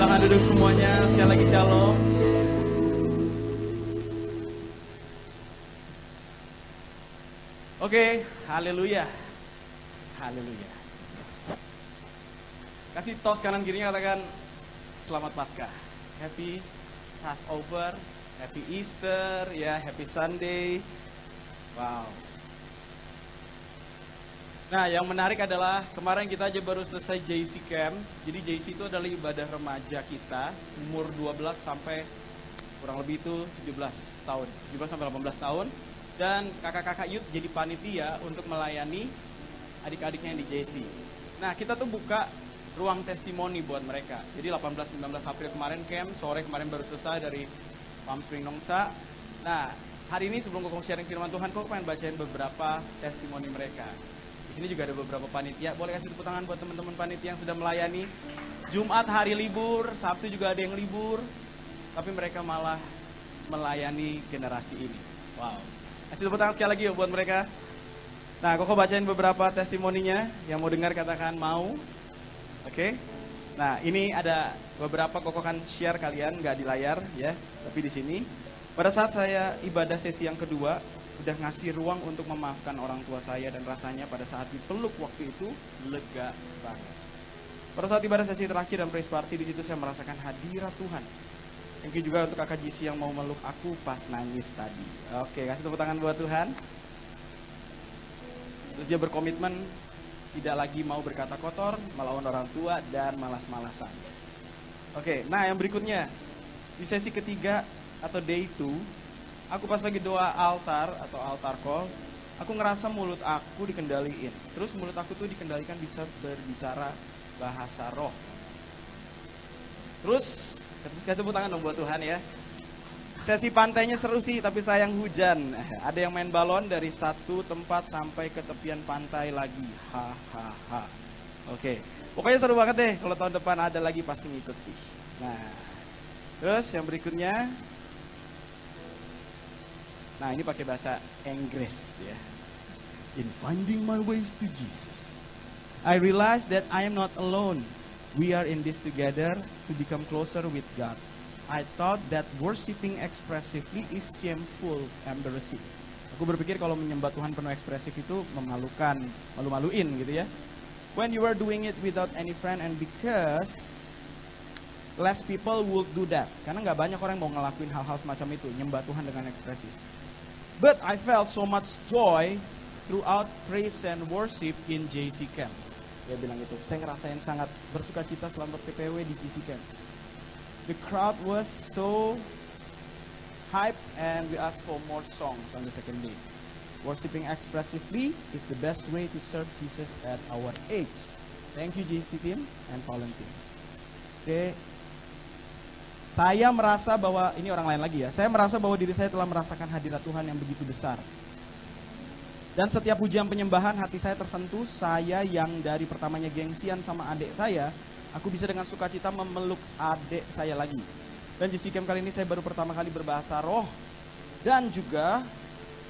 Silakan duduk semuanya, sekali lagi shalom. Oke, haleluya. Haleluya. Kasih tos kanan kirinya, katakan selamat Paskah. Happy Passover, Happy Easter, ya, Happy Sunday. Wow. Nah, yang menarik adalah kemarin kita aja baru selesai JC Camp. Jadi JC itu adalah ibadah remaja kita, umur 12 sampai kurang lebih itu 17 tahun, 17 sampai 18 tahun. Dan kakak-kakak youth jadi panitia untuk melayani adik-adiknya yang di JC. Nah, kita tuh buka ruang testimoni buat mereka. Jadi 18-19 April kemarin camp, sore kemarin baru selesai dari Palm Spring Nongsa. Nah, hari ini sebelum kok sharing firman Tuhan, kok pengen bacain beberapa testimoni mereka. Di sini juga ada beberapa panitia. Boleh kasih tepuk tangan buat teman-teman panitia yang sudah melayani. Jumat hari libur, Sabtu juga ada yang libur. Tapi mereka malah melayani generasi ini. Wow. Kasih tepuk tangan sekali lagi yuk buat mereka. Nah, Koko bacain beberapa testimoninya. Yang mau dengar katakan mau. Oke. Nah, ini ada beberapa Koko kan share kalian, nggak di layar ya, tapi di sini. Pada saat saya ibadah sesi yang kedua, udah ngasih ruang untuk memaafkan orang tua saya, dan rasanya pada saat dipeluk waktu itu lega banget. Pada saat ibadah sesi terakhir dan praise party, di situ saya merasakan hadirat Tuhan. Thank you juga untuk kakak JC yang mau meluk aku pas nangis tadi. Oke, kasih tepuk tangan buat Tuhan. Terus dia berkomitmen tidak lagi mau berkata kotor, melawan orang tua, dan malas-malasan. Oke, nah yang berikutnya, di sesi ketiga atau day 2, aku pas lagi doa altar atau altar call, aku ngerasa mulut aku dikendaliin. Terus mulut aku tuh dikendalikan bisa berbicara bahasa roh. Terus kasih tepuk tangan dong buat Tuhan ya. Sesi pantainya seru sih, tapi sayang hujan. Ada yang main balon dari satu tempat sampai ke tepian pantai lagi. Hahaha. Oke, pokoknya seru banget deh. Kalau tahun depan ada lagi pasti ngikut sih. Nah, terus yang berikutnya. Nah, ini pakai bahasa Inggris ya. In finding my ways to Jesus, I realized that I am not alone. We are in this together to become closer with God. I thought that worshiping expressively is shameful, embarrassing. Aku berpikir kalau menyembah Tuhan penuh ekspresif itu memalukan, malu-maluin gitu ya. When you are doing it without any friend, and because less people would do that. Karena nggak banyak orang yang mau ngelakuin hal-hal semacam itu, nyembah Tuhan dengan ekspresif. But I felt so much joy throughout praise and worship in JC Camp. Dia bilang itu, saya ngerasain sangat bersuka cita selama PPW di JC Camp. The crowd was so hype and we asked for more songs on the second day. Worshipping expressively is the best way to serve Jesus at our age. Thank you JC team and volunteers. Oke. Saya merasa bahwa, ini orang lain lagi ya, saya merasa bahwa diri saya telah merasakan hadirat Tuhan yang begitu besar. Dan setiap pujian penyembahan hati saya tersentuh. Saya yang dari pertamanya gengsian sama adik saya, aku bisa dengan sukacita memeluk adik saya lagi. Dan di SEA Camp kali ini saya baru pertama kali berbahasa roh. Dan juga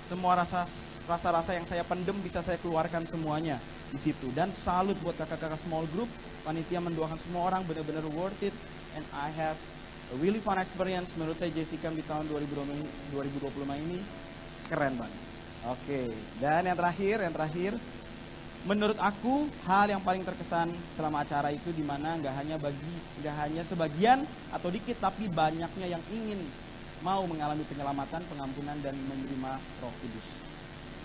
semua rasa-rasa yang saya pendem bisa saya keluarkan semuanya di situ. Dan salut buat kakak-kakak small group, panitia mendoakan semua orang, benar-benar worth it. And I have a really fun experience. Menurut saya JC Camp di tahun 2025 ini keren banget. Oke, dan yang terakhir, menurut aku hal yang paling terkesan selama acara itu di mana nggak hanya sebagian atau dikit, tapi banyaknya yang ingin mau mengalami penyelamatan, pengampunan, dan menerima Roh Kudus.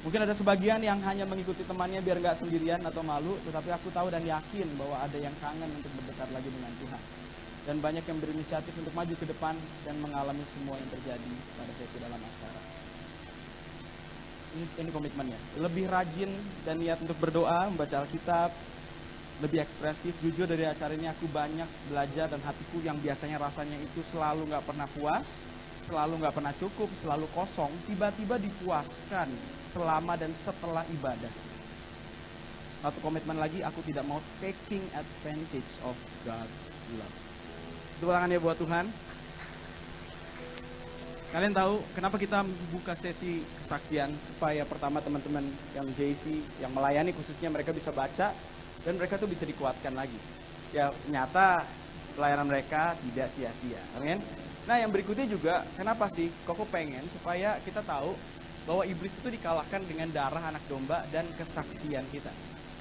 Mungkin ada sebagian yang hanya mengikuti temannya biar nggak sendirian atau malu, tetapi aku tahu dan yakin bahwa ada yang kangen untuk berdekat lagi dengan Tuhan. Dan banyak yang berinisiatif untuk maju ke depan dan mengalami semua yang terjadi pada sesi dalam acara. Ini komitmennya, lebih rajin dan niat untuk berdoa, membaca Alkitab, lebih ekspresif. Jujur dari acara ini aku banyak belajar, dan hatiku yang biasanya rasanya itu selalu gak pernah puas, selalu gak pernah cukup, selalu kosong, tiba-tiba dipuaskan selama dan setelah ibadah. Satu komitmen lagi, aku tidak mau taking advantage of God's love. Tepuk tangan ya buat Tuhan. Kalian tahu kenapa kita buka sesi kesaksian, supaya pertama teman-teman yang JC, yang melayani khususnya, mereka bisa baca dan mereka tuh bisa dikuatkan lagi. Ya ternyata pelayanan mereka tidak sia-sia. Amin. Nah, yang berikutnya juga, kenapa sih Koko pengen supaya kita tahu bahwa iblis itu dikalahkan dengan darah anak domba dan kesaksian kita.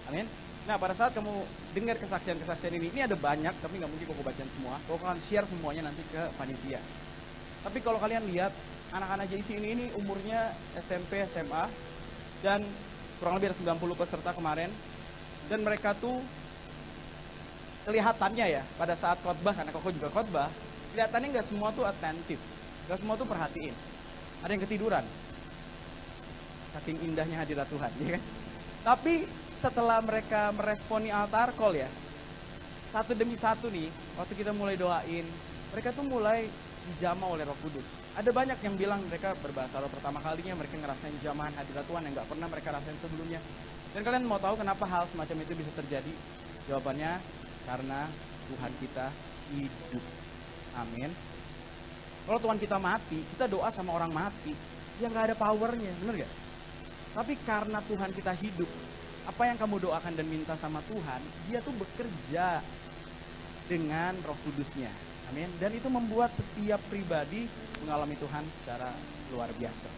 Amin. Nah, pada saat kamu dengar kesaksian-kesaksian ini ada banyak, tapi nggak mungkin Koko bacain semua. Koko akan share semuanya nanti ke panitia. Tapi kalau kalian lihat, anak-anak JIC ini umurnya SMP, SMA, dan kurang lebih ada 90 peserta kemarin. Dan mereka tuh kelihatannya ya, pada saat khotbah, karena Koko juga khotbah, kelihatannya nggak semua tuh atentif, nggak semua tuh perhatiin. Ada yang ketiduran, saking indahnya hadirat Tuhan, ya kan? Tapi setelah mereka meresponi altar call ya, satu demi satu nih, waktu kita mulai doain, mereka tuh mulai dijamah oleh Roh Kudus. Ada banyak yang bilang mereka berbahasa roh pertama kalinya, mereka ngerasain jamahan hadirat Tuhan yang nggak pernah mereka rasain sebelumnya. Dan kalian mau tahu kenapa hal semacam itu bisa terjadi? Jawabannya karena Tuhan kita hidup. Amin. Kalau Tuhan kita mati, kita doa sama orang mati, ya nggak ada powernya, bener gak? Tapi karena Tuhan kita hidup, apa yang kamu doakan dan minta sama Tuhan, dia tuh bekerja dengan Roh Kudusnya. Amin. Dan itu membuat setiap pribadi mengalami Tuhan secara luar biasa.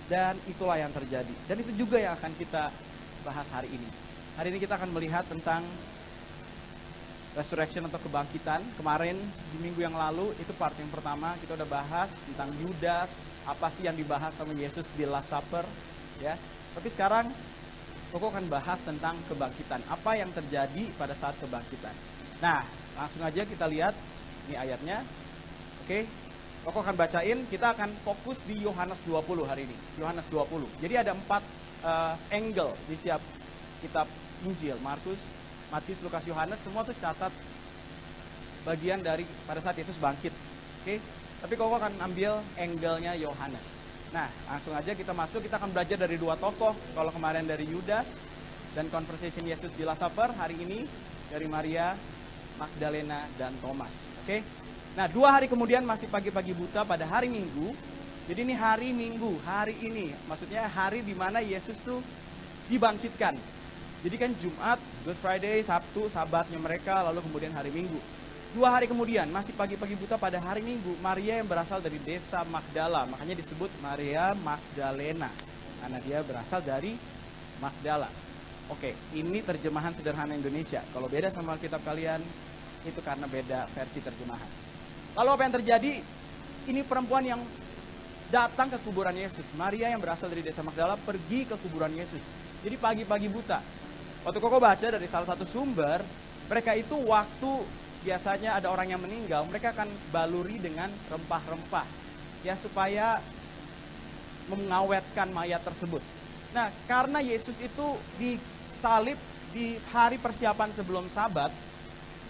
Dan itulah yang terjadi. Dan itu juga yang akan kita bahas hari ini. Hari ini kita akan melihat tentang resurrection atau kebangkitan. Kemarin di minggu yang lalu itu part yang pertama kita udah bahas tentang Yudas, apa sih yang dibahas sama Yesus di Last Supper, ya. Tapi sekarang Koko akan bahas tentang kebangkitan. Apa yang terjadi pada saat kebangkitan. Nah, langsung aja kita lihat ini ayatnya. Oke. Koko akan bacain, kita akan fokus di Yohanes 20 hari ini. Yohanes 20. Jadi ada 4 angle di setiap kitab Injil. Markus, Matius, Lukas, Yohanes, semua tuh catat bagian dari pada saat Yesus bangkit. Oke. Tapi Koko akan ambil angle-nya Yohanes. Nah, langsung aja kita masuk, kita akan belajar dari 2 tokoh. Kalau kemarin dari Yudas dan conversation Yesus di Last Supper, hari ini dari Maria, Magdalena, dan Thomas. Oke. Nah, 2 hari kemudian masih pagi-pagi buta pada hari Minggu. Jadi ini hari Minggu, hari ini. Maksudnya hari di mana Yesus tuh dibangkitkan. Jadi kan Jumat, Good Friday, Sabtu, Sabatnya mereka, lalu kemudian hari Minggu. 2 hari kemudian, masih pagi-pagi buta pada hari Minggu, Maria yang berasal dari desa Magdala, makanya disebut Maria Magdalena, karena dia berasal dari Magdala. Oke, ini terjemahan sederhana Indonesia. Kalau beda sama Alkitab kalian, itu karena beda versi terjemahan. Lalu apa yang terjadi? Ini perempuan yang datang ke kuburan Yesus. Maria yang berasal dari desa Magdala pergi ke kuburan Yesus. Jadi pagi-pagi buta. Waktu Koko baca dari salah satu sumber, mereka itu waktu biasanya ada orang yang meninggal, mereka akan baluri dengan rempah-rempah, ya supaya mengawetkan mayat tersebut. Nah, karena Yesus itu disalib di hari persiapan sebelum Sabat,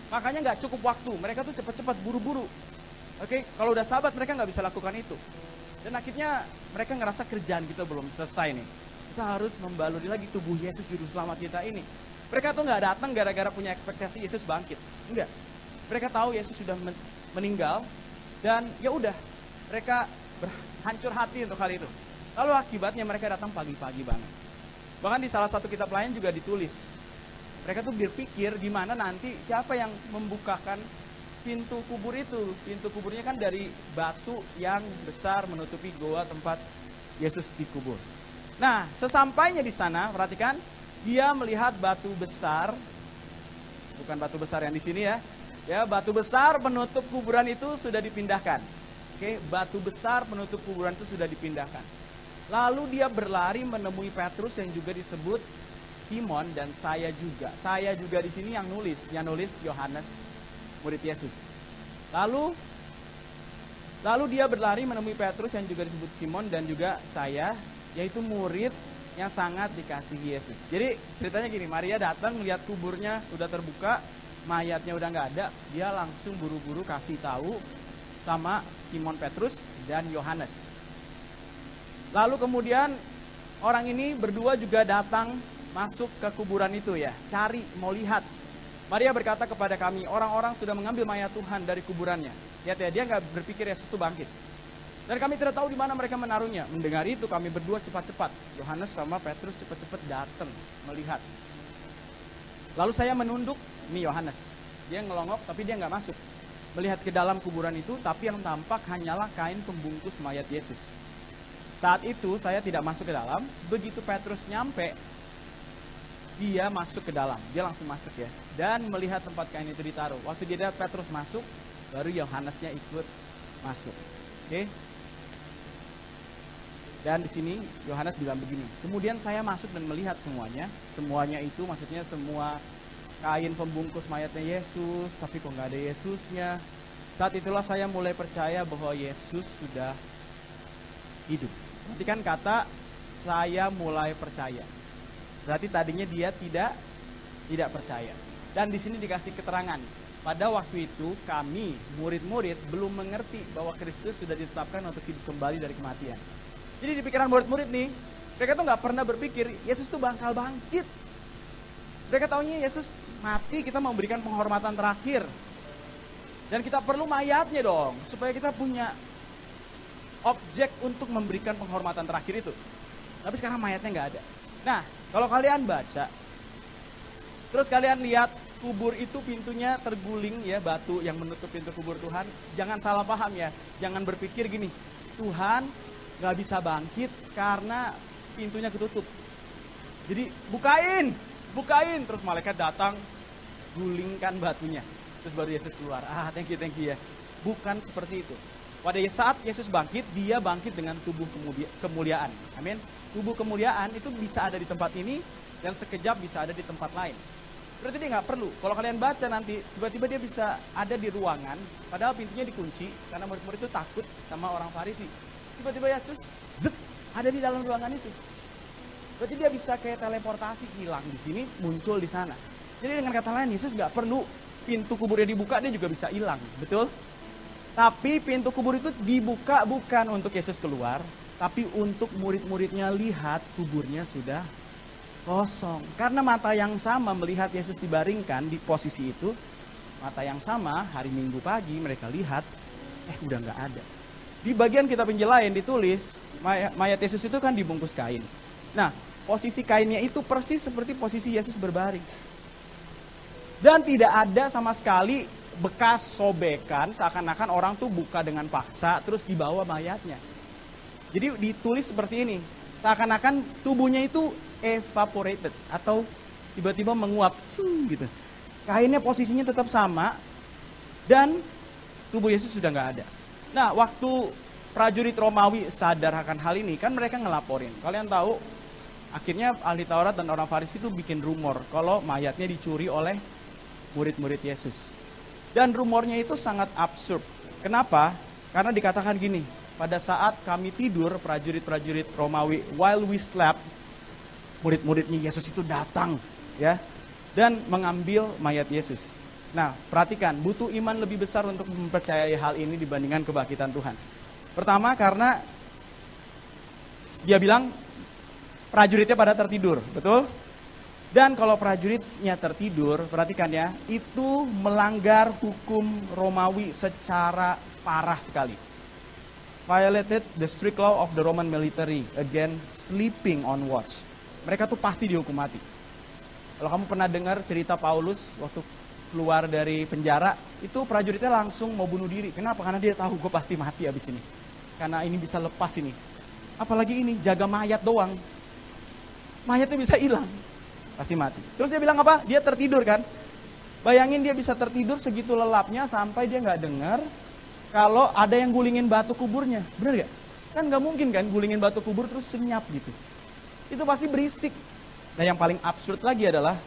makanya nggak cukup waktu. Mereka tuh cepat-cepat, buru-buru. Oke, kalau udah Sabat mereka nggak bisa lakukan itu. Dan akhirnya mereka ngerasa kerjaan kita belum selesai nih. Kita harus membaluri lagi tubuh Yesus juru selamat kita ini. Mereka tuh nggak datang gara-gara punya ekspektasi Yesus bangkit, enggak. Mereka tahu Yesus sudah meninggal dan ya udah mereka berhancur hati untuk hal itu. Lalu akibatnya mereka datang pagi-pagi banget. Bahkan di salah satu kitab lain juga ditulis. Mereka tuh berpikir gimana nanti siapa yang membukakan pintu kubur itu. Pintu kuburnya kan dari batu yang besar menutupi goa tempat Yesus dikubur. Nah, sesampainya di sana, perhatikan, dia melihat batu besar, bukan batu besar yang di sini ya. Ya, batu besar penutup kuburan itu sudah dipindahkan. Oke, batu besar penutup kuburan itu sudah dipindahkan. Lalu dia berlari menemui Petrus yang juga disebut Simon dan saya juga. Saya juga di sini yang nulis Yohanes, murid Yesus. Lalu dia berlari menemui Petrus yang juga disebut Simon dan juga saya, yaitu murid yang sangat dikasihi Yesus. Jadi ceritanya gini, Maria datang melihat kuburnya sudah terbuka, mayatnya udah nggak ada, dia langsung buru-buru kasih tahu sama Simon Petrus dan Yohanes. Lalu kemudian orang ini berdua juga datang masuk ke kuburan itu ya, cari, mau lihat. Maria berkata kepada kami, orang-orang sudah mengambil mayat Tuhan dari kuburannya. Lihat ya, dia nggak berpikir Yesus itu bangkit. Dan kami tidak tahu di mana mereka menaruhnya. Mendengar itu kami berdua cepat-cepat, Yohanes sama Petrus cepat-cepat datang melihat. Lalu saya menunduk, ini Yohanes, dia ngelongok tapi dia nggak masuk. melihat ke dalam kuburan itu, tapi yang tampak hanyalah kain pembungkus mayat Yesus. Saat itu saya tidak masuk ke dalam. Begitu Petrus nyampe, dia masuk ke dalam. Dia langsung masuk ya. Dan melihat tempat kain itu ditaruh. Waktu dia lihat Petrus masuk, baru Yohanesnya ikut masuk. Oke? Dan di sini Yohanes bilang begini. Kemudian saya masuk dan melihat semuanya. Semuanya itu maksudnya semua kain pembungkus mayatnya Yesus, tapi kok nggak ada Yesusnya. Saat itulah saya mulai percaya bahwa Yesus sudah hidup. Berarti kan kata saya mulai percaya. Berarti tadinya dia tidak percaya. Dan di sini dikasih keterangan. Pada waktu itu kami murid-murid belum mengerti bahwa Kristus sudah ditetapkan untuk hidup kembali dari kematian. Jadi di pikiran murid-murid nih, mereka tuh nggak pernah berpikir Yesus tuh bakal bangkit. Mereka taunya Yesus mati, kita memberikan penghormatan terakhir. Dan kita perlu mayatnya dong, supaya kita punya objek untuk memberikan penghormatan terakhir itu. Tapi sekarang mayatnya nggak ada. Nah, kalau kalian baca, terus kalian lihat kubur itu pintunya terguling ya, batu yang menutup pintu kubur Tuhan. Jangan salah paham ya, jangan berpikir gini, Tuhan nggak bisa bangkit karena pintunya ketutup. Jadi bukain, terus malaikat datang, gulingkan batunya, terus baru Yesus keluar. Thank you ya. Bukan seperti itu. Pada saat Yesus bangkit, dia bangkit dengan tubuh kemuliaan. Amin. Tubuh kemuliaan itu bisa ada di tempat ini dan sekejap bisa ada di tempat lain. Berarti dia nggak perlu. Kalau kalian baca nanti, tiba-tiba dia bisa ada di ruangan, padahal pintunya dikunci karena murid-murid itu takut sama orang Farisi. Tiba-tiba Yesus ada di dalam ruangan itu. Berarti dia bisa kayak teleportasi, hilang di sini, muncul di sana. Jadi dengan kata lain, Yesus nggak perlu pintu kuburnya dibuka, dia juga bisa hilang, betul? Tapi pintu kubur itu dibuka bukan untuk Yesus keluar, tapi untuk murid-muridnya lihat kuburnya sudah kosong. Karena mata yang sama melihat Yesus dibaringkan di posisi itu, mata yang sama hari Minggu pagi mereka lihat, udah nggak ada. Di bagian kitab Injil lain ditulis, mayat Yesus itu kan dibungkus kain. Nah, posisi kainnya itu persis seperti posisi Yesus berbaring. Dan tidak ada sama sekali bekas sobekan, seakan-akan orang tuh buka dengan paksa terus dibawa mayatnya. Jadi ditulis seperti ini, seakan-akan tubuhnya itu evaporated atau tiba-tiba menguap gitu. Kainnya posisinya tetap sama dan tubuh Yesus sudah nggak ada. Nah, waktu prajurit Romawi sadar akan hal ini, kan mereka ngelaporin. Kalian tahu, akhirnya ahli Taurat dan orang Farisi itu bikin rumor kalau mayatnya dicuri oleh murid-murid Yesus. Dan rumornya itu sangat absurd. Kenapa? Karena dikatakan gini, pada saat kami tidur, prajurit-prajurit Romawi, while we slept, murid-muridnya Yesus itu datang ya dan mengambil mayat Yesus. Nah, perhatikan, butuh iman lebih besar untuk mempercayai hal ini dibandingkan kebangkitan Tuhan. Pertama, karena dia bilang prajuritnya pada tertidur, betul? Dan kalau prajuritnya tertidur, perhatikan ya, itu melanggar hukum Romawi secara parah sekali. Violated the strict law of the Roman military against sleeping on watch. Mereka tuh pasti dihukum mati. Kalau kamu pernah dengar cerita Paulus waktu keluar dari penjara, itu prajuritnya langsung mau bunuh diri. Kenapa? Karena dia tahu gue pasti mati abis ini. Karena ini bisa lepas ini. Apalagi ini, jaga mayat doang. Mayatnya bisa hilang. Pasti mati. Terus dia bilang apa? Dia tertidur kan? Bayangin dia bisa tertidur segitu lelapnya sampai dia nggak dengar kalau ada yang gulingin batu kuburnya. Bener gak? Kan nggak mungkin kan gulingin batu kubur terus senyap gitu. Itu pasti berisik. Nah, yang paling absurd lagi adalah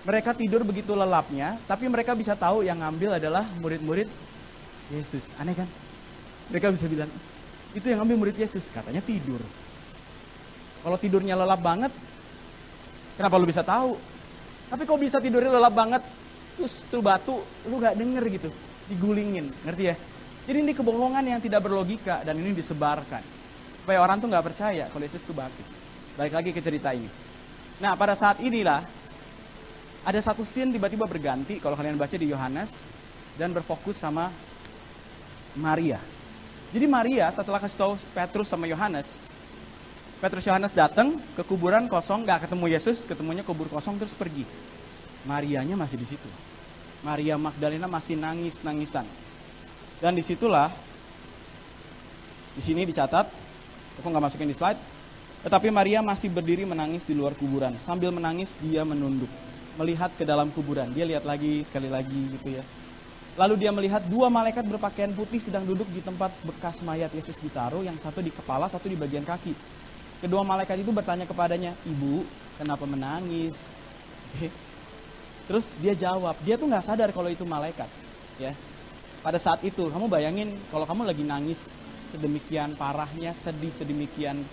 mereka tidur begitu lelapnya, tapi mereka bisa tahu yang ngambil adalah murid-murid Yesus. Aneh kan? Mereka bisa bilang, itu yang ngambil murid Yesus. Katanya tidur. Kalau tidurnya lelap banget, kenapa lu bisa tahu? Tapi kok bisa tidurnya lelap banget, terus tuh batu, lu gak denger gitu, digulingin, ngerti ya? Jadi ini kebohongan yang tidak berlogika dan ini disebarkan. Supaya orang tuh gak percaya kalau Yesus tuh bangkit. Balik lagi ke cerita ini. Nah, pada saat inilah, ada satu scene tiba-tiba berganti, kalau kalian baca di Yohanes, dan berfokus sama Maria. Jadi Maria setelah kasih tahu Petrus sama Yohanes, Petrus Yohanes datang ke kuburan kosong, gak ketemu Yesus, ketemunya kubur kosong terus pergi. Marianya masih di situ. Maria Magdalena masih nangis-nangisan. Dan disitulah, di sini dicatat, aku nggak masukin di slide, tetapi Maria masih berdiri menangis di luar kuburan. Sambil menangis dia menunduk, melihat ke dalam kuburan. Dia lihat lagi, sekali lagi gitu ya. Lalu dia melihat 2 malaikat berpakaian putih sedang duduk di tempat bekas mayat Yesus ditaruh, yang satu di kepala, satu di bagian kaki. Kedua malaikat itu bertanya kepadanya, "Ibu, kenapa menangis?" Terus dia jawab, dia tuh nggak sadar kalau itu malaikat. Ya, pada saat itu, kamu bayangin kalau kamu lagi nangis sedemikian parahnya, sedih sedemikian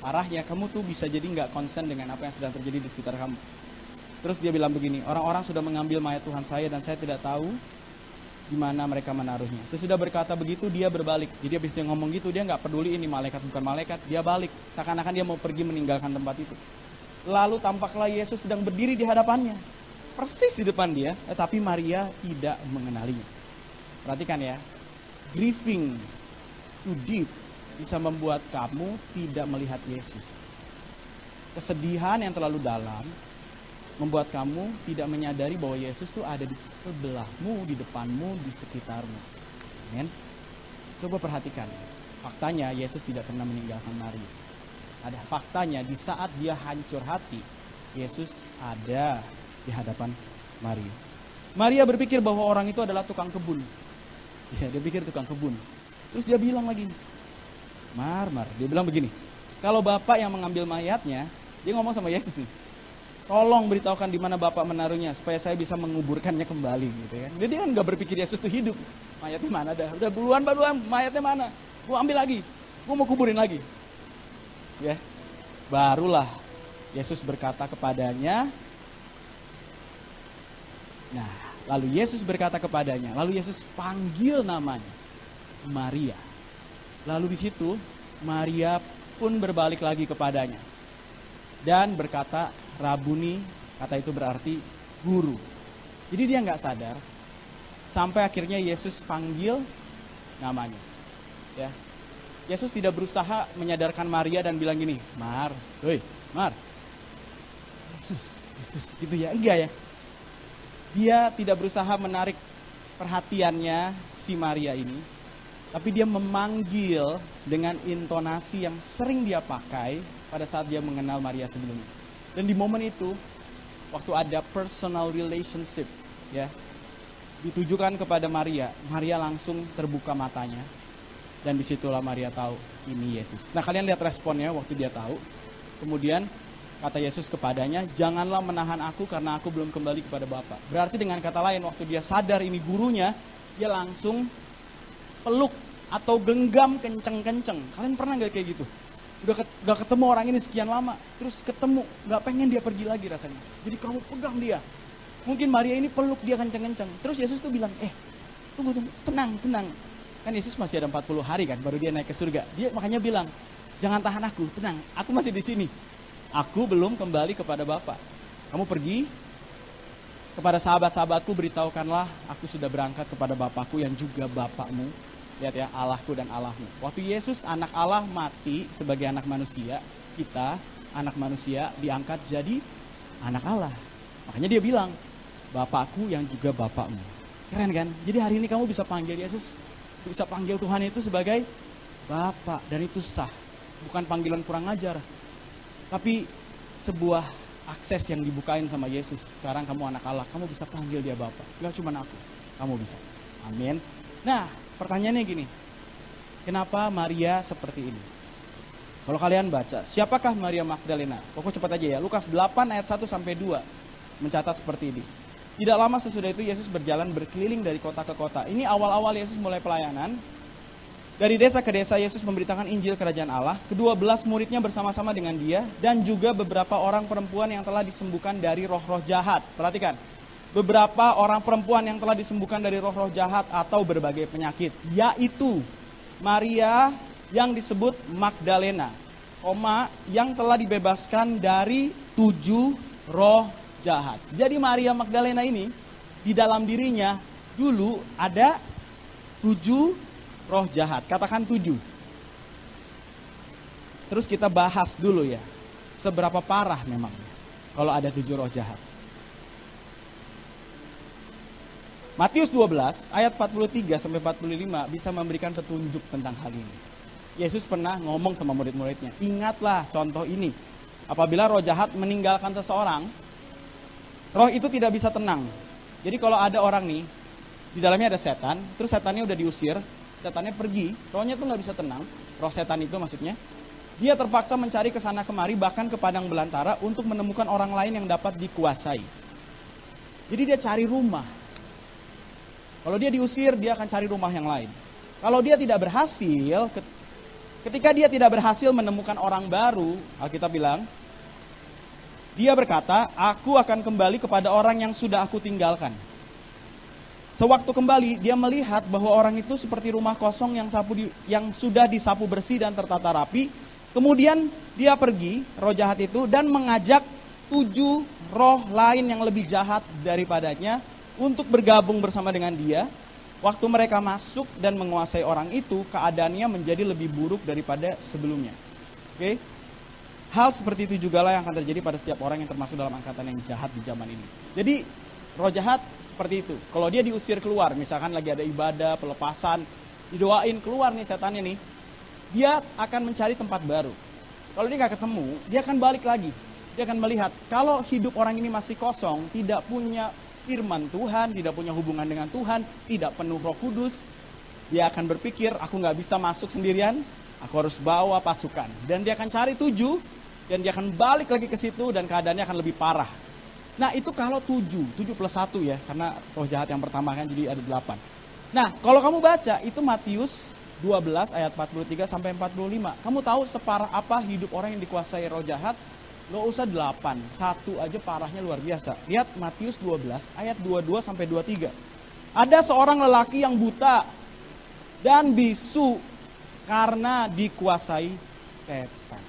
parahnya, kamu tuh bisa jadi nggak konsen dengan apa yang sedang terjadi di sekitar kamu. Terus dia bilang begini, "Orang-orang sudah mengambil mayat Tuhan saya dan saya tidak tahu di mana mereka menaruhnya." Sesudah berkata begitu, dia berbalik. Jadi habis dia ngomong gitu, dia nggak peduli ini malaikat bukan malaikat, dia balik. Seakan-akan dia mau pergi meninggalkan tempat itu. Lalu tampaklah Yesus sedang berdiri di hadapannya, persis di depan dia, tetapi Maria tidak mengenalinya. Perhatikan ya, grieving too deep bisa membuat kamu tidak melihat Yesus. Kesedihan yang terlalu dalam membuat kamu tidak menyadari bahwa Yesus tuh ada di sebelahmu, di depanmu, di sekitarmu. Amen. Coba perhatikan, faktanya Yesus tidak pernah meninggalkan Maria. Ada faktanya di saat dia hancur hati, Yesus ada di hadapan Maria. Maria berpikir bahwa orang itu adalah tukang kebun. Ya, dia pikir tukang kebun. Terus dia bilang lagi, Mar, dia bilang begini, kalau Bapak yang mengambil mayatnya, dia ngomong sama Yesus nih, tolong beritahukan di mana Bapak menaruhnya supaya saya bisa menguburkannya kembali gitu kan. Jadi dia kan nggak berpikir Yesus itu hidup. Mayatnya mana dah? Udah buruan mayatnya mana? Gua ambil lagi. Gua mau kuburin lagi. Ya. Barulah Yesus berkata kepadanya. Nah, lalu Yesus berkata kepadanya, lalu Yesus panggil namanya Maria. Lalu di situ Maria pun berbalik lagi kepadanya dan berkata, Rabuni, kata itu berarti guru. Jadi dia nggak sadar sampai akhirnya Yesus panggil namanya. Ya, Yesus tidak berusaha menyadarkan Maria dan bilang gini, Mar, Yesus, gitu ya, enggak ya. Dia tidak berusaha menarik perhatiannya si Maria ini, tapi dia memanggil dengan intonasi yang sering dia pakai pada saat dia mengenal Maria sebelumnya. Dan di momen itu, waktu ada personal relationship, ya, ditujukan kepada Maria, Maria langsung terbuka matanya, dan disitulah Maria tahu ini Yesus. Nah, kalian lihat responnya waktu dia tahu. Kemudian kata Yesus kepadanya, janganlah menahan aku karena aku belum kembali kepada Bapa. Berarti dengan kata lain, waktu dia sadar ini gurunya, dia langsung peluk atau genggam kenceng-kenceng. Kalian pernah gak kayak gitu? Udah gak ketemu orang ini sekian lama, terus ketemu, gak pengen dia pergi lagi rasanya. Jadi kamu pegang dia. Mungkin Maria ini peluk dia kenceng-kenceng. Terus Yesus tuh bilang, tunggu, tenang. Kan Yesus masih ada 40 hari kan, baru dia naik ke surga. Dia makanya bilang, jangan tahan aku, tenang, aku masih di sini. Aku belum kembali kepada Bapa. Kamu pergi kepada sahabat-sahabatku, beritahukanlah aku sudah berangkat kepada Bapakku yang juga Bapakmu. Lihat ya, Allahku dan Allahmu. Waktu Yesus anak Allah mati sebagai anak manusia, kita anak manusia diangkat jadi anak Allah. Makanya dia bilang, Bapakku yang juga Bapakmu. Keren kan? Jadi hari ini kamu bisa panggil Yesus, bisa panggil Tuhan itu sebagai Bapa, dan itu sah. Bukan panggilan kurang ajar, tapi sebuah akses yang dibukain sama Yesus. Sekarang kamu anak Allah, kamu bisa panggil dia Bapa. Gak cuma aku, kamu bisa. Amin. Nah, pertanyaannya gini, kenapa Maria seperti ini? Kalau kalian baca, siapakah Maria Magdalena? Pokoknya cepat aja ya, Lukas 8 ayat 1-2 mencatat seperti ini. Tidak lama sesudah itu Yesus berjalan berkeliling dari kota ke kota. Ini awal-awal Yesus mulai pelayanan. Dari desa ke desa Yesus memberitakan Injil Kerajaan Allah. Ke-12 muridnya bersama-sama dengan dia, dan juga beberapa orang perempuan yang telah disembuhkan dari roh-roh jahat. Perhatikan. Beberapa orang perempuan yang telah disembuhkan dari roh-roh jahat atau berbagai penyakit, yaitu Maria yang disebut Magdalena, yang telah dibebaskan dari 7 roh jahat. Jadi Maria Magdalena ini di dalam dirinya dulu ada 7 roh jahat. Katakan 7. Terus kita bahas dulu ya, seberapa parah memang kalau ada 7 roh jahat. Matius 12 ayat 43 sampai 45 bisa memberikan petunjuk tentang hal ini. Yesus pernah ngomong sama murid-muridnya, ingatlah contoh ini. Apabila roh jahat meninggalkan seseorang, roh itu tidak bisa tenang. Jadi kalau ada orang nih, di dalamnya ada setan, terus setannya udah diusir, setannya pergi, rohnya tuh gak bisa tenang, roh setan itu maksudnya. Dia terpaksa mencari ke sana kemari, bahkan ke padang belantara untuk menemukan orang lain yang dapat dikuasai. Jadi dia cari rumah. Kalau dia diusir, dia akan cari rumah yang lain. Kalau dia tidak berhasil, ketika dia tidak berhasil menemukan orang baru, Alkitab bilang, dia berkata, aku akan kembali kepada orang yang sudah aku tinggalkan. Sewaktu kembali, dia melihat bahwa orang itu seperti rumah kosong yang sudah disapu bersih dan tertata rapi. Kemudian dia pergi, roh jahat itu, dan mengajak 7 roh lain yang lebih jahat daripadanya untuk bergabung bersama dengan dia. Waktu mereka masuk dan menguasai orang itu, keadaannya menjadi lebih buruk daripada sebelumnya. Oke? Hal seperti itu juga lah yang akan terjadi pada setiap orang yang termasuk dalam angkatan yang jahat di zaman ini. Jadi roh jahat seperti itu. Kalau dia diusir keluar, misalkan lagi ada ibadah, pelepasan, didoain keluar nih setannya nih, dia akan mencari tempat baru. Kalau dia nggak ketemu, dia akan balik lagi. Dia akan melihat, kalau hidup orang ini masih kosong, tidak punya firman Tuhan, tidak punya hubungan dengan Tuhan, tidak penuh Roh Kudus, dia akan berpikir, aku nggak bisa masuk sendirian, aku harus bawa pasukan. Dan dia akan cari 7, dan dia akan balik lagi ke situ, dan keadaannya akan lebih parah. Nah itu kalau 7 plus 1 ya, karena roh jahat yang pertama kan jadi ada 8. Nah kalau kamu baca, itu Matius 12 ayat 43 sampai 45. Kamu tahu separah apa hidup orang yang dikuasai roh jahat? Gak usah 8, 1 aja parahnya luar biasa. Lihat Matius 12 ayat 22 sampai 23. Ada seorang lelaki yang buta dan bisu karena dikuasai setan.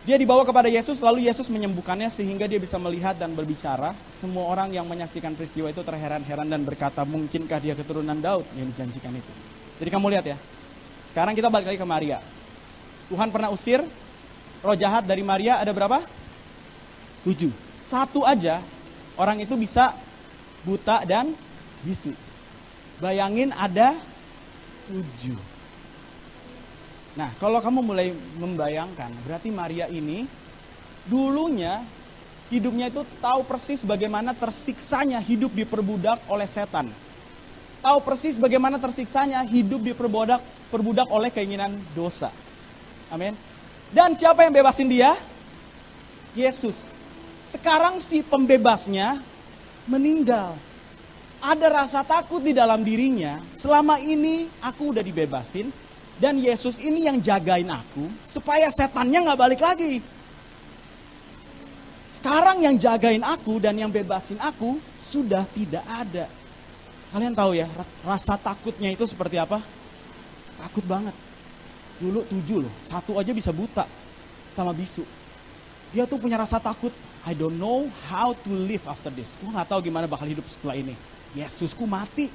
Dia dibawa kepada Yesus, lalu Yesus menyembuhkannya sehingga dia bisa melihat dan berbicara. Semua orang yang menyaksikan peristiwa itu terheran-heran dan berkata, mungkinkah dia keturunan Daud yang dijanjikan itu. Jadi kamu lihat ya, sekarang kita balik lagi ke Maria. Tuhan pernah usir roh jahat dari Maria, ada berapa? 7. 1 aja orang itu bisa buta dan bisu. Bayangin ada 7. Nah kalau kamu mulai membayangkan, berarti Maria ini dulunya hidupnya itu tahu persis bagaimana tersiksanya hidup diperbudak oleh setan. Tahu persis bagaimana tersiksanya hidup diperbudak oleh keinginan dosa. Amin. Dan siapa yang bebasin dia? Yesus. Sekarang si pembebasnya meninggal. Ada rasa takut di dalam dirinya. Selama ini aku udah dibebasin. Dan Yesus ini yang jagain aku. Supaya setannya gak balik lagi. Sekarang yang jagain aku dan yang bebasin aku sudah tidak ada. Kalian tahu ya, rasa takutnya itu seperti apa? Takut banget. Dulu 7 loh, 1 aja bisa buta sama bisu. Dia tuh punya rasa takut. I don't know how to live after this. Gue gak tahu gimana bakal hidup setelah ini. Yesusku mati.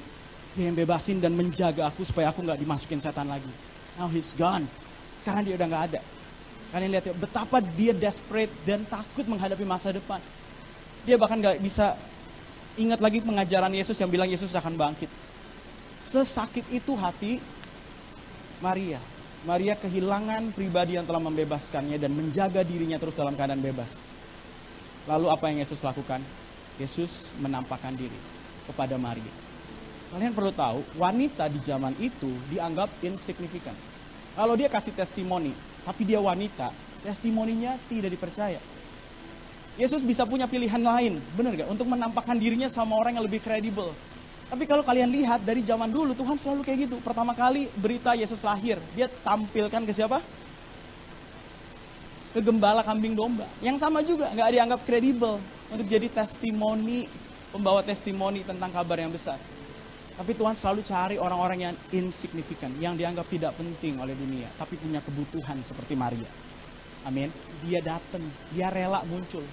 Dia yang bebasin dan menjaga aku supaya aku gak dimasukin setan lagi. Now he's gone. Sekarang dia udah gak ada. Kalian lihat ya, betapa dia desperate dan takut menghadapi masa depan. Dia bahkan gak bisa ingat lagi pengajaran Yesus yang bilang Yesus akan bangkit. Sesakit itu hati Maria. Maria kehilangan pribadi yang telah membebaskannya dan menjaga dirinya terus dalam keadaan bebas. Lalu apa yang Yesus lakukan? Yesus menampakkan diri kepada Maria. Kalian perlu tahu, wanita di zaman itu dianggap insignifikan. Kalau dia kasih testimoni, tapi dia wanita, testimoninya tidak dipercaya. Yesus bisa punya pilihan lain, benar gak? Untuk menampakkan dirinya sama orang yang lebih kredibel. Tapi kalau kalian lihat dari zaman dulu, Tuhan selalu kayak gitu. Pertama kali berita Yesus lahir, dia tampilkan ke siapa? Ke gembala kambing domba. Yang sama juga, gak dianggap kredibel untuk jadi testimoni, pembawa testimoni tentang kabar yang besar. Tapi Tuhan selalu cari orang-orang yang insignifikan, yang dianggap tidak penting oleh dunia, tapi punya kebutuhan seperti Maria. Amin. Dia datang, dia rela muncul.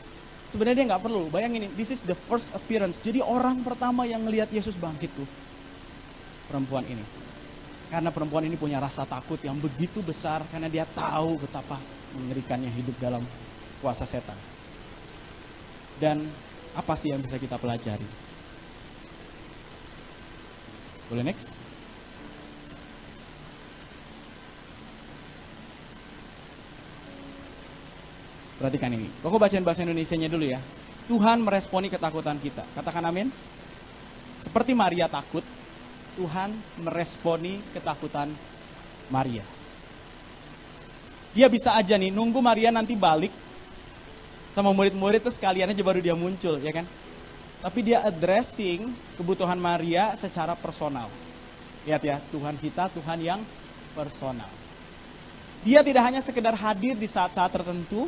Sebenarnya dia nggak perlu, bayangin ini, this is the first appearance. Jadi orang pertama yang ngelihat Yesus bangkit tuh, perempuan ini. Karena perempuan ini punya rasa takut yang begitu besar, karena dia tahu betapa mengerikannya hidup dalam kuasa setan. Dan apa sih yang bisa kita pelajari? Boleh next? Perhatikan ini. Koko bacain bahasa Indonesianya dulu ya. Tuhan meresponi ketakutan kita. Katakan amin. Seperti Maria takut, Tuhan meresponi ketakutan Maria. Dia bisa aja nih nunggu Maria nanti balik sama murid-murid terus sekalian aja baru dia muncul, ya kan? Tapi dia addressing kebutuhan Maria secara personal. Lihat ya, Tuhan kita Tuhan yang personal. Dia tidak hanya sekedar hadir di saat-saat tertentu,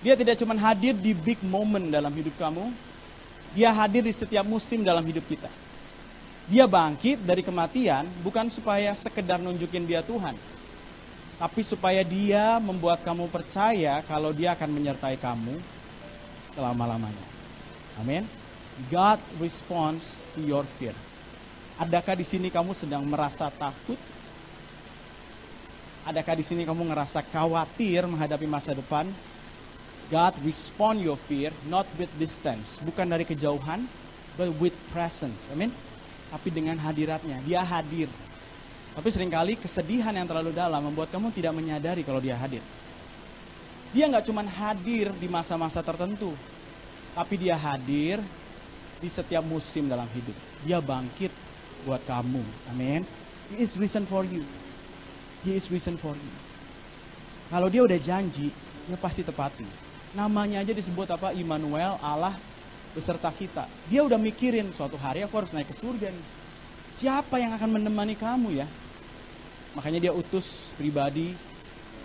dia tidak cuma hadir di big moment dalam hidup kamu, dia hadir di setiap musim dalam hidup kita. Dia bangkit dari kematian bukan supaya sekedar nunjukin dia Tuhan, tapi supaya dia membuat kamu percaya kalau dia akan menyertai kamu selama-lamanya. Amin. God responds to your fear. Adakah di sini kamu sedang merasa takut? Adakah di sini kamu ngerasa khawatir menghadapi masa depan? God respond your fear not with distance, bukan dari kejauhan, but with presence. Amin. Tapi dengan hadiratnya, dia hadir. Tapi seringkali kesedihan yang terlalu dalam membuat kamu tidak menyadari kalau dia hadir. Dia nggak cuma hadir di masa-masa tertentu, tapi dia hadir di setiap musim dalam hidup. Dia bangkit buat kamu. Amin. He is risen for you. He is risen for you. Kalau dia udah janji, dia pasti tepati. Namanya aja disebut apa? Immanuel, Allah beserta kita. Dia udah mikirin suatu hari aku harus naik ke surga nih. Siapa yang akan menemani kamu ya? Makanya dia utus pribadi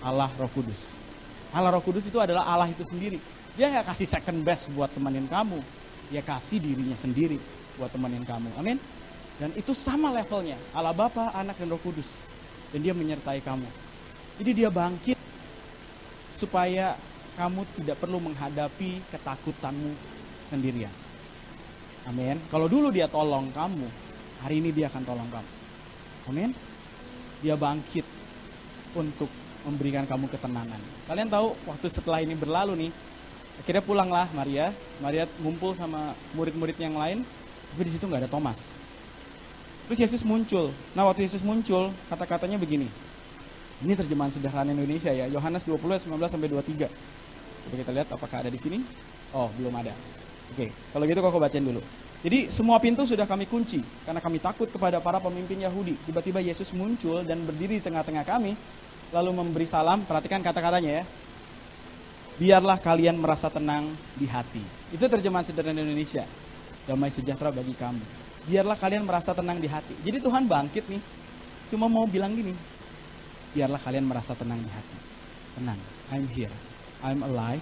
Allah Roh Kudus. Allah Roh Kudus itu adalah Allah itu sendiri. Dia gak kasih second best buat temenin kamu. Dia kasih dirinya sendiri buat temenin kamu. Amin. Dan itu sama levelnya. Allah Bapa, Anak, dan Roh Kudus. Dan dia menyertai kamu. Jadi dia bangkit supaya kamu tidak perlu menghadapi ketakutanmu sendirian. Amin. Kalau dulu dia tolong kamu, hari ini dia akan tolong kamu. Amin. Dia bangkit untuk memberikan kamu ketenangan. Kalian tahu waktu setelah ini berlalu nih, akhirnya pulanglah Maria. Maria ngumpul sama murid-murid yang lain, tapi di situ nggak ada Thomas. Terus Yesus muncul. Nah waktu Yesus muncul, kata-katanya begini. Ini terjemahan sederhana Indonesia ya, Yohanes 20:19-23. Coba kita lihat apakah ada di sini. Oh belum ada. Oke, kalau gitu kok bacain dulu. Jadi semua pintu sudah kami kunci karena kami takut kepada para pemimpin Yahudi. Tiba-tiba Yesus muncul dan berdiri di tengah-tengah kami, lalu memberi salam. Perhatikan kata-katanya ya. Biarlah kalian merasa tenang di hati. Itu terjemahan sederhana Indonesia. Damai sejahtera bagi kamu. Biarlah kalian merasa tenang di hati. Jadi Tuhan bangkit nih. Cuma mau bilang gini. Biarlah kalian merasa tenang di hati. Tenang. I'm here. I'm alive.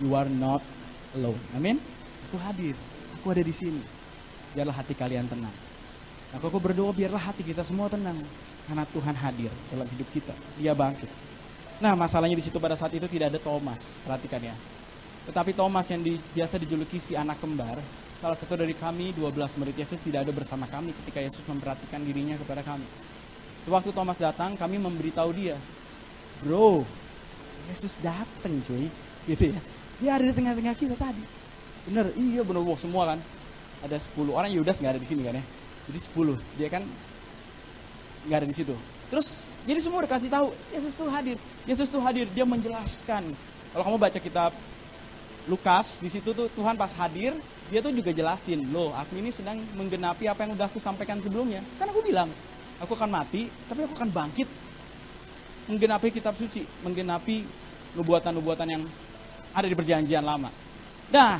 You are not alone. Amin. Aku hadir. Aku ada di sini. Biarlah hati kalian tenang. Aku berdoa biarlah hati kita semua tenang. Karena Tuhan hadir dalam hidup kita. Dia bangkit. Nah masalahnya di situ pada saat itu tidak ada Thomas. Perhatikan ya. Tetapi Thomas yang biasa dijuluki si anak kembar. Salah satu dari kami 12 murid Yesus tidak ada bersama kami ketika Yesus memperhatikan dirinya kepada kami. Sewaktu Thomas datang kami memberitahu dia. Bro, Yesus datang cuy. Gitu ya. Dia ada di tengah-tengah kita tadi. Bener, iya bener wow, semua kan. Ada 10 orang, Yudas gak ada di sini kan ya. Jadi 10, dia kan gak ada di situ. Terus, jadi semua udah kasih tahu, Yesus tuh hadir. Yesus tuh hadir, dia menjelaskan. Kalau kamu baca kitab Lukas, di situ tuh Tuhan pas hadir, dia tuh juga jelasin, loh aku ini sedang menggenapi apa yang udah aku sampaikan sebelumnya. Kan aku bilang, aku akan mati, tapi aku akan bangkit. Menggenapi kitab suci, menggenapi nubuatan-nubuatan yang ada di perjanjian lama. Nah,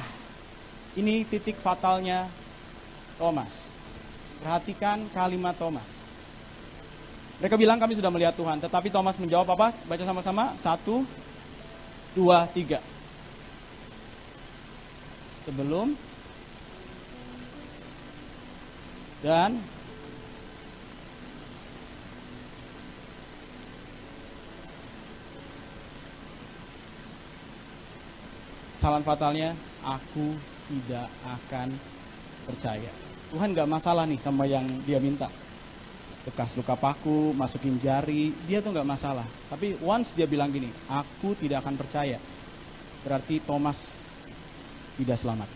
ini titik fatalnya Thomas. Perhatikan kalimat Thomas. Mereka bilang kami sudah melihat Tuhan, tetapi Thomas menjawab apa? Baca sama-sama, 1, 2, 3. Sebelum dan kesalahan fatalnya, aku tidak akan percaya. Tuhan gak masalah nih sama yang dia minta. Bekas luka paku, masukin jari, dia tuh gak masalah. Tapi once dia bilang gini, aku tidak akan percaya, berarti Thomas tidak selamat.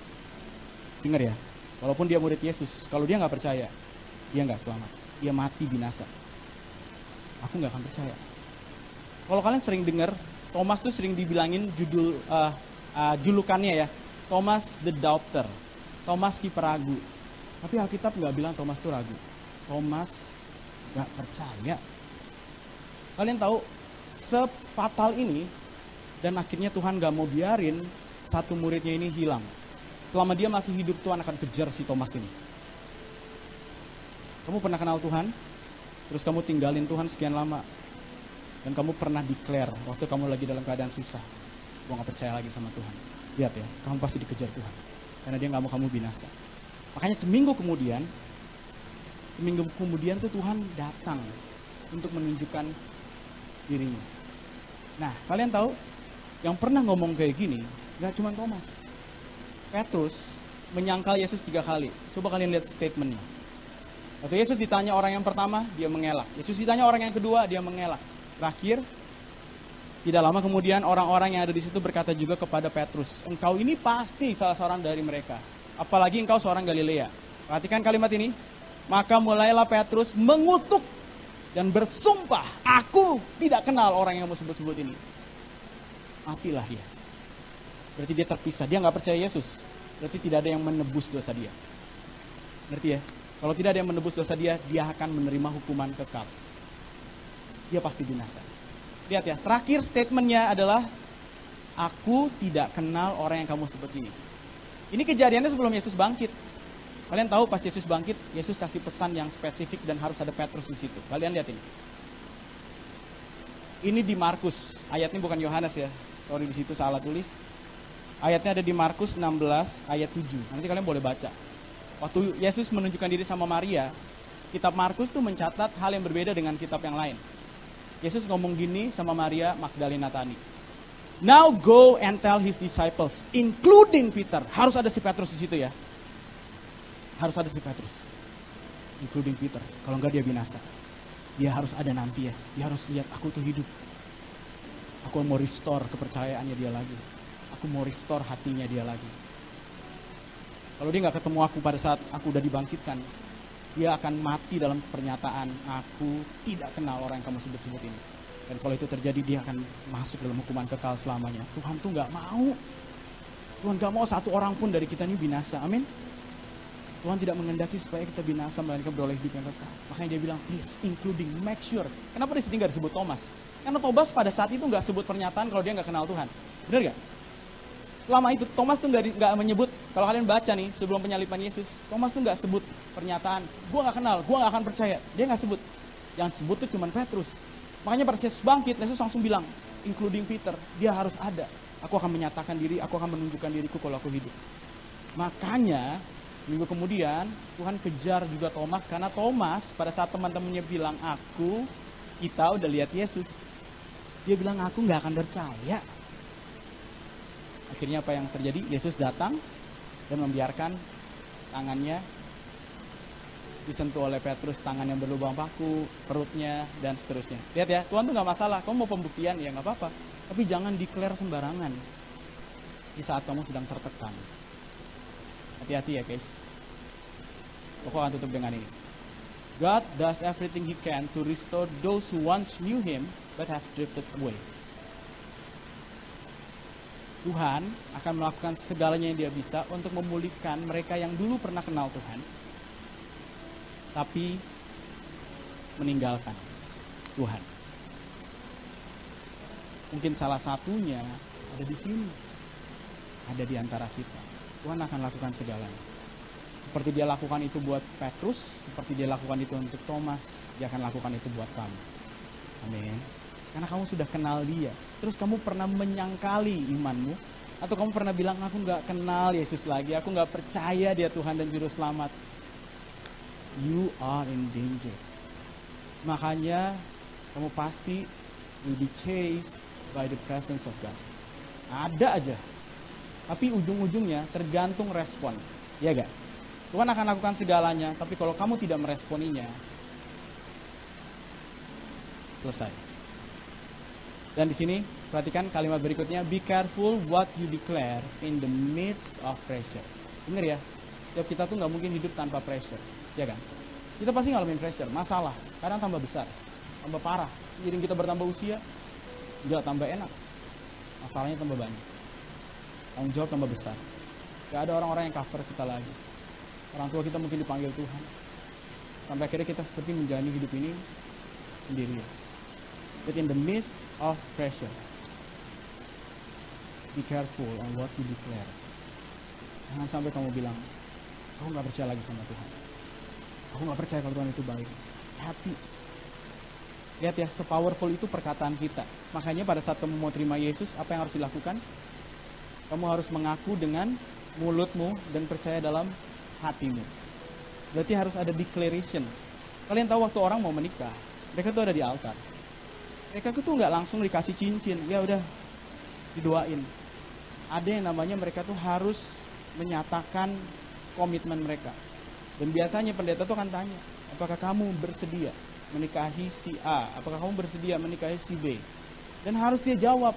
Dengar ya, walaupun dia murid Yesus, kalau dia gak percaya, dia nggak selamat. Dia mati binasa. Aku nggak akan percaya. Kalau kalian sering dengar, Thomas tuh sering dibilangin julukannya ya, Thomas the Doubter, Thomas si peragu. Tapi Alkitab nggak bilang Thomas tuh ragu. Thomas nggak percaya. Kalian tahu, sefatal ini, dan akhirnya Tuhan nggak mau biarin satu muridnya ini hilang. Selama dia masih hidup, Tuhan akan kejar si Thomas ini. Kamu pernah kenal Tuhan, terus kamu tinggalin Tuhan sekian lama, dan kamu pernah declare waktu kamu lagi dalam keadaan susah, gue gak percaya lagi sama Tuhan. Lihat ya, kamu pasti dikejar Tuhan, karena dia gak mau kamu binasa. Makanya seminggu kemudian tuh Tuhan datang untuk menunjukkan dirinya. Nah, kalian tahu, yang pernah ngomong kayak gini, gak cuma Thomas. Petrus menyangkal Yesus 3 kali. Coba kalian lihat statementnya. Waktu Yesus ditanya orang yang pertama, dia mengelak. Yesus ditanya orang yang kedua, dia mengelak. Terakhir, tidak lama kemudian orang-orang yang ada di situ berkata juga kepada Petrus, engkau ini pasti salah seorang dari mereka. Apalagi engkau seorang Galilea. Perhatikan kalimat ini. Maka mulailah Petrus mengutuk dan bersumpah, aku tidak kenal orang yang kamu sebut-sebut ini. Matilah dia. Berarti dia terpisah. Dia nggak percaya Yesus. Berarti tidak ada yang menebus dosa dia. Ngerti ya? Kalau tidak ada yang menebus dosa dia, dia akan menerima hukuman kekal. Dia pasti binasa. Lihat ya, terakhir statementnya adalah, aku tidak kenal orang yang kamu sebut ini. Ini kejadiannya sebelum Yesus bangkit. Kalian tahu pas Yesus bangkit, Yesus kasih pesan yang spesifik dan harus ada Petrus di situ. Kalian lihat ini. Ini di Markus, ayatnya bukan Yohanes ya. Sorry di situ salah tulis. Ayatnya ada di Markus 16 ayat 7. Nanti kalian boleh baca. Waktu Yesus menunjukkan diri sama Maria, kitab Markus tuh mencatat hal yang berbeda dengan kitab yang lain. Yesus ngomong gini sama Maria Magdalena tadi. Now go and tell his disciples, including Peter. Harus ada si Petrus di situ ya. Harus ada si Petrus. Including Peter. Kalau enggak dia binasa. Dia harus ada nanti ya. Dia harus lihat aku tuh hidup. Aku mau restore kepercayaannya dia lagi. Aku mau restore hatinya dia lagi. Kalau dia gak ketemu aku pada saat aku udah dibangkitkan, dia akan mati dalam pernyataan, aku tidak kenal orang yang kamu sebut-sebut ini. Dan kalau itu terjadi, dia akan masuk dalam hukuman kekal selamanya. Tuhan tuh gak mau. Tuhan gak mau satu orang pun dari kita ini binasa. Amin. Tuhan tidak mengendaki supaya kita binasa, melainkan beroleh hidup yang kekal. Makanya dia bilang, please, including, make sure. Kenapa di sini gak disebut Thomas? Karena Thomas pada saat itu gak sebut pernyataan kalau dia gak kenal Tuhan. Benar gak? Selama itu Thomas tuh nggak menyebut, kalau kalian baca nih sebelum penyalipan Yesus, Thomas tuh nggak sebut pernyataan, gue nggak kenal, gue nggak akan percaya. Dia nggak sebut. Yang sebut tuh cuma Petrus. Makanya pada Yesus bangkit, Yesus langsung bilang, including Peter, dia harus ada. Aku akan menyatakan diri, aku akan menunjukkan diriku kalau aku hidup. Makanya minggu kemudian Tuhan kejar juga Thomas, karena Thomas pada saat teman-temannya bilang kita udah lihat Yesus, dia bilang aku nggak akan percaya. Akhirnya apa yang terjadi? Yesus datang dan membiarkan tangannya disentuh oleh Petrus, tangan yang berlubang paku, perutnya, dan seterusnya. Lihat ya, Tuhan tuh gak masalah. Kamu mau pembuktian, ya gak apa-apa. Tapi jangan declare sembarangan di saat kamu sedang tertekan. Hati-hati ya guys. Aku akan tutup dengan ini. God does everything He can to restore those who once knew Him but have drifted away. Tuhan akan melakukan segalanya yang dia bisa untuk memulihkan mereka yang dulu pernah kenal Tuhan, tapi meninggalkan Tuhan. Mungkin salah satunya ada di sini, ada di antara kita. Tuhan akan lakukan segalanya. Seperti dia lakukan itu buat Petrus, seperti dia lakukan itu untuk Thomas, dia akan lakukan itu buat kamu. Amin. Karena kamu sudah kenal dia. Terus kamu pernah menyangkali imanmu, atau kamu pernah bilang, aku gak kenal Yesus lagi, aku gak percaya dia Tuhan dan Juru Selamat. You are in danger. Makanya kamu pasti will be chased by the presence of God. Ada aja. Tapi ujung-ujungnya tergantung respon. Ya gak? Tuhan akan lakukan segalanya, tapi kalau kamu tidak meresponinya, selesai. Dan di sini perhatikan kalimat berikutnya, be careful what you declare in the midst of pressure. Dengar ya, setiap kita tuh nggak mungkin hidup tanpa pressure, ya kan? Kita pasti ngalamin pressure, masalah, kadang tambah besar, tambah parah. Seiring kita bertambah usia, enggak tambah enak, masalahnya tambah banyak, tanggung jawab tambah besar. Gak ada orang-orang yang cover kita lagi. Orang tua kita mungkin dipanggil Tuhan, sampai akhirnya kita seperti menjalani hidup ini sendirian. But in the midst of pressure, be careful on what you declare. Jangan sampai kamu bilang, aku gak percaya lagi sama Tuhan, aku gak percaya kalau Tuhan itu baik. Hati. Lihat ya, sepowerful itu perkataan kita. Makanya pada saat kamu mau terima Yesus, apa yang harus dilakukan? Kamu harus mengaku dengan mulutmu dan percaya dalam hatimu. Berarti harus ada declaration. Kalian tahu waktu orang mau menikah, mereka tuh ada di altar. Mereka tuh nggak langsung dikasih cincin, ya udah didoain. Ada yang namanya mereka tuh harus menyatakan komitmen mereka. Dan biasanya pendeta tuh akan tanya, apakah kamu bersedia menikahi si A? Apakah kamu bersedia menikahi si B? Dan harus dia jawab,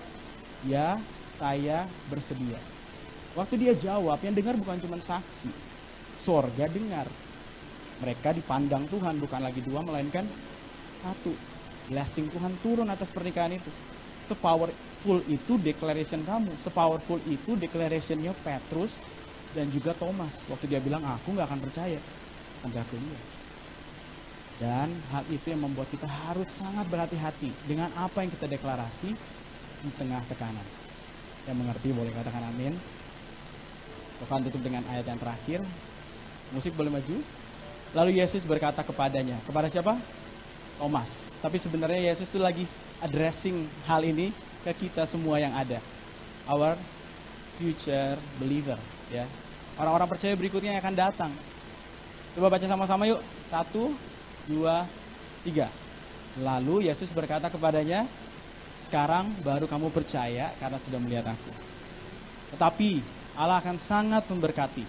ya saya bersedia. Waktu dia jawab, yang dengar bukan cuma saksi, sorga dengar. Mereka dipandang Tuhan, bukan lagi dua, melainkan satu. Blessing Tuhan turun atas pernikahan itu. Sepowerful itu declaration kamu. Sepowerful itu declarationnya Petrus dan juga Thomas. Waktu dia bilang, aku gak akan percaya sampai aku lihat. Dan hal itu yang membuat kita harus sangat berhati-hati dengan apa yang kita deklarasi di tengah tekanan. Yang mengerti boleh katakan amin. Akan tutup dengan ayat yang terakhir. Musik boleh maju. Lalu Yesus berkata kepadanya. Kepada siapa? Thomas. Tapi sebenarnya Yesus itu lagi addressing hal ini ke kita semua yang ada. Our future believer. Ya. Orang-orang percaya berikutnya yang akan datang. Coba baca sama-sama yuk. 1, 2, 3. Lalu Yesus berkata kepadanya, sekarang baru kamu percaya karena sudah melihat aku. Tetapi Allah akan sangat memberkati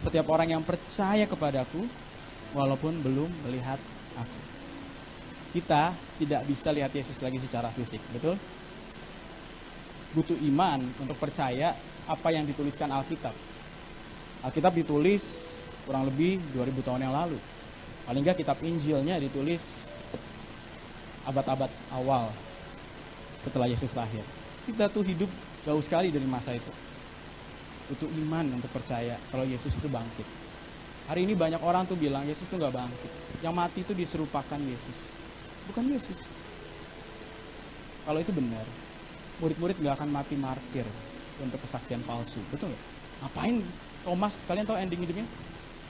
setiap orang yang percaya kepadaku walaupun belum melihat aku. Kita tidak bisa lihat Yesus lagi secara fisik, betul? Butuh iman untuk percaya apa yang dituliskan Alkitab. Alkitab ditulis kurang lebih 2000 tahun yang lalu. Paling nggak kitab Injilnya ditulis abad-abad awal setelah Yesus lahir. Kita tuh hidup jauh sekali dari masa itu. Butuh iman untuk percaya kalau Yesus itu bangkit. Hari ini banyak orang tuh bilang Yesus tuh gak bangkit. Yang mati itu diserupakan Yesus. Bukan Yesus. Kalau itu benar, murid-murid gak akan mati martir untuk kesaksian palsu. Betul gak? Ngapain Thomas, kalian tahu ending hidupnya?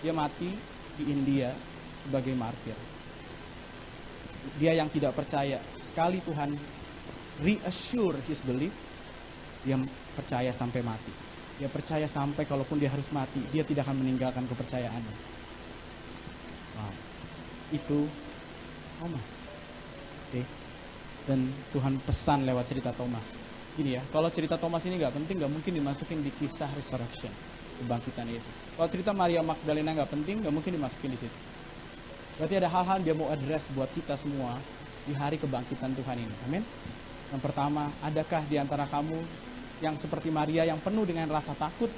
Dia mati di India sebagai martir. Dia yang tidak percaya. Sekali Tuhan reassure his belief, dia percaya sampai mati. Dia percaya sampai kalaupun dia harus mati, dia tidak akan meninggalkan kepercayaannya. Wow. Itu Thomas. Oke. Dan Tuhan pesan lewat cerita Thomas. Gini ya, kalau cerita Thomas ini gak penting, gak mungkin dimasukin di kisah resurrection, kebangkitan Yesus. Kalau cerita Maria Magdalena gak penting, gak mungkin dimasukin di situ. Berarti ada hal-hal dia mau address buat kita semua di hari kebangkitan Tuhan ini. Amin. Yang pertama, adakah di antara kamu yang seperti Maria yang penuh dengan rasa takut,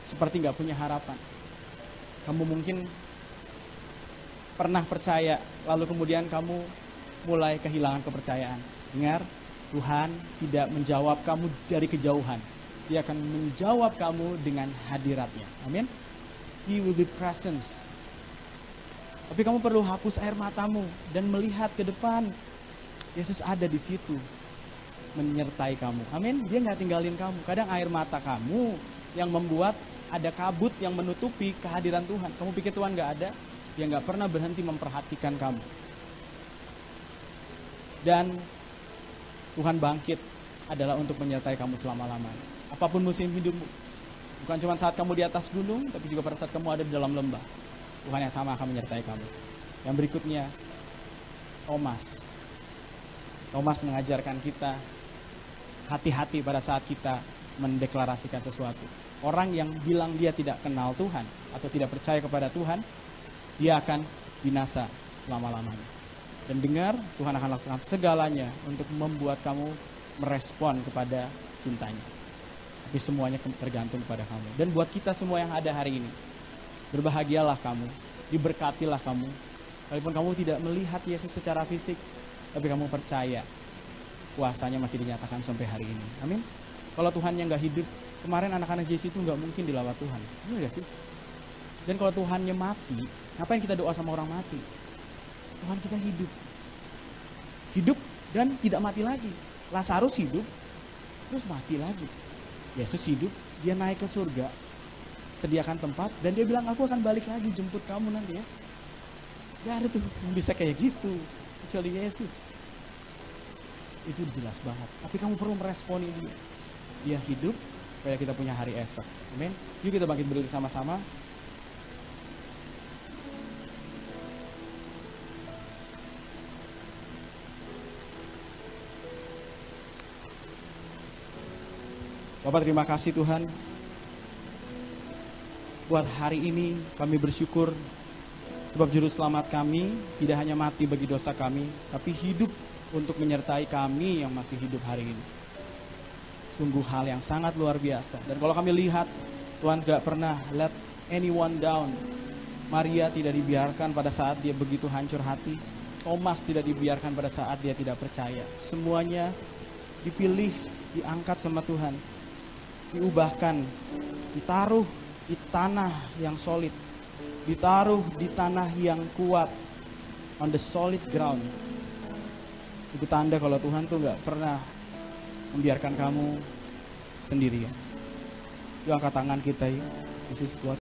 seperti gak punya harapan? Kamu mungkin pernah percaya, lalu kemudian kamu mulai kehilangan kepercayaan. Dengar, Tuhan tidak menjawab kamu dari kejauhan. Dia akan menjawab kamu dengan hadiratnya. Amin. He will be presence. Tapi kamu perlu hapus air matamu dan melihat ke depan. Yesus ada di situ, menyertai kamu. Amin. Dia gak tinggalin kamu. Kadang air mata kamu yang membuat ada kabut yang menutupi kehadiran Tuhan. Kamu pikir Tuhan gak ada? Dia gak pernah berhenti memperhatikan kamu. Dan Tuhan bangkit adalah untuk menyertai kamu selama-lamanya. Apapun musim hidupmu. Bukan cuma saat kamu di atas gunung, tapi juga pada saat kamu ada di dalam lembah. Tuhan yang sama akan menyertai kamu. Yang berikutnya, Thomas. Thomas mengajarkan kita hati-hati pada saat kita mendeklarasikan sesuatu. Orang yang bilang dia tidak kenal Tuhan atau tidak percaya kepada Tuhan, dia akan binasa selama-lamanya. Dan dengar, Tuhan akan lakukan segalanya untuk membuat kamu merespon kepada cintanya. Tapi semuanya tergantung kepada kamu. Dan buat kita semua yang ada hari ini, Berbahagialah kamu, diberkatilah kamu. Walaupun kamu tidak melihat Yesus secara fisik, tapi kamu percaya kuasanya masih dinyatakan sampai hari ini. Amin. Kalau Tuhannya nggak hidup, kemarin anak-anak Jesse itu nggak mungkin dilawat Tuhan. Benar nggak sih? Dan kalau Tuhannya mati, ngapain kita doa sama orang mati? Tuhan kita hidup. Hidup dan tidak mati lagi. Lazarus hidup, terus mati lagi. Yesus hidup, dia naik ke surga, sediakan tempat, dan dia bilang, aku akan balik lagi jemput kamu nanti ya. Gak ada tuh yang bisa kayak gitu, kecuali Yesus. Itu jelas banget. Tapi kamu perlu meresponi dia. Dia hidup supaya kita punya hari esok. Amin. Yuk kita bangkit berdiri sama-sama. Bapak, terima kasih Tuhan. Buat hari ini kami bersyukur sebab juru selamat kami tidak hanya mati bagi dosa kami, tapi hidup untuk menyertai kami yang masih hidup hari ini. Sungguh hal yang sangat luar biasa. Dan kalau kami lihat, Tuhan gak pernah let anyone down. Maria tidak dibiarkan pada saat dia begitu hancur hati. Thomas tidak dibiarkan pada saat dia tidak percaya. Semuanya dipilih, diangkat sama Tuhan. Diubahkan, ditaruh di tanah yang solid, ditaruh di tanah yang kuat, on the solid ground. Itu tanda kalau Tuhan tuh gak pernah membiarkan kamu sendirian. Yuk angkat tangan kita yuk. This is what